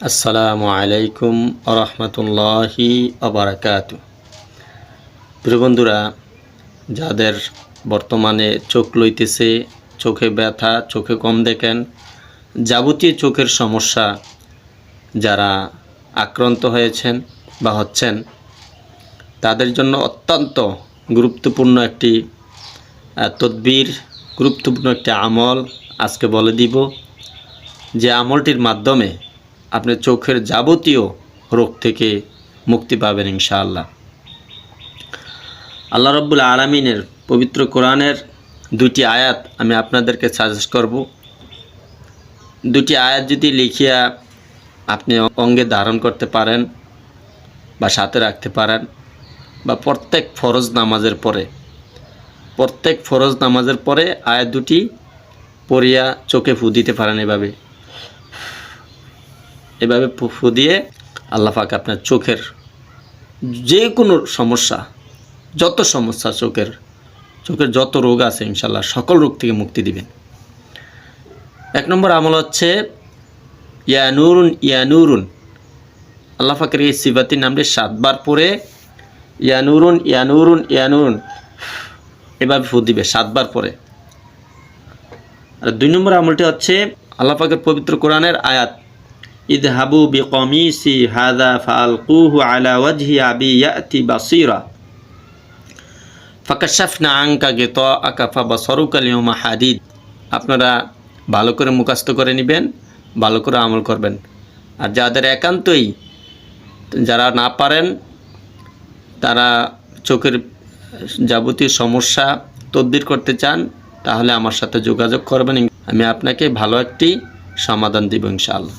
আসসালামু আলাইকুম আরহামতুল্লাহি আবরাকাতু। প্রিয় বন্ধুরা, যাদের বর্তমানে চোখ লইতেছে, চোখে ব্যথা, চোখে কম দেখেন, যাবতীয় চোখের সমস্যা যারা আক্রান্ত হয়েছেন বা হচ্ছেন, তাদের জন্য অত্যন্ত গুরুত্বপূর্ণ একটি তদবির, গুরুত্বপূর্ণ একটি আমল আজকে বলে দিব, যে আমলটির মাধ্যমে আপনি চোখের যাবতীয় রোগ থেকে মুক্তি পাবেন ইনশাআল্লাহ। আল্লাহ রাব্বুল আলামিনের পবিত্র কোরআনের দুটি আয়াত আমি আপনাদেরকে সাজেস্ট করব। দুটি আয়াত যদি লিখিয়া আপনি অঙ্গে ধারণ করতে পারেন বা সাথে রাখতে পারেন, বা প্রত্যেক ফরজ নামাজের পরে আয়াত দুটি পড়িয়া চোখে ফু দিতে পারেন। এভাবে ফু দিয়ে আল্লাহ পাক আপনার চোখের যে কোনো সমস্যা, যত সমস্যা, চোখের যত রোগ আছে ইনশাল্লাহ সকল রোগ থেকে মুক্তি দিবেন। এক নম্বর আমল হচ্ছে ইয়ানুরুন। আল্লাহ পাকের এই সিফাতির নামটি 7 বার পরে ইয়ানুরুন এভাবে ফু দিবে 7 বার পরে। আর 2 নম্বর আমলটি হচ্ছে আল্লাহ পাকের পবিত্র কোরআনের আয়াত, ইযহাবু বিকমিসি হাযা ফাআলকুহু আলা ওয়াজহি আবি ইয়াতি বাসীরা ফাকাশাফনা আনকা গিতাআকা ফাবাসারুকা আল-ইয়াওমা হাদীদ। আপনারা ভালো করে মুখস্থ করে নেবেন, ভালো করে আমল করবেন। আর যাদের একান্তই যারা না পারেন, তারা চোখের যাবতীয় সমস্যা তদবির করতে চান, তাহলে আমার সাথে যোগাযোগ করবেন। আমি আপনাকে ভালো একটি সমাধান দিব ইনশাআল্লাহ।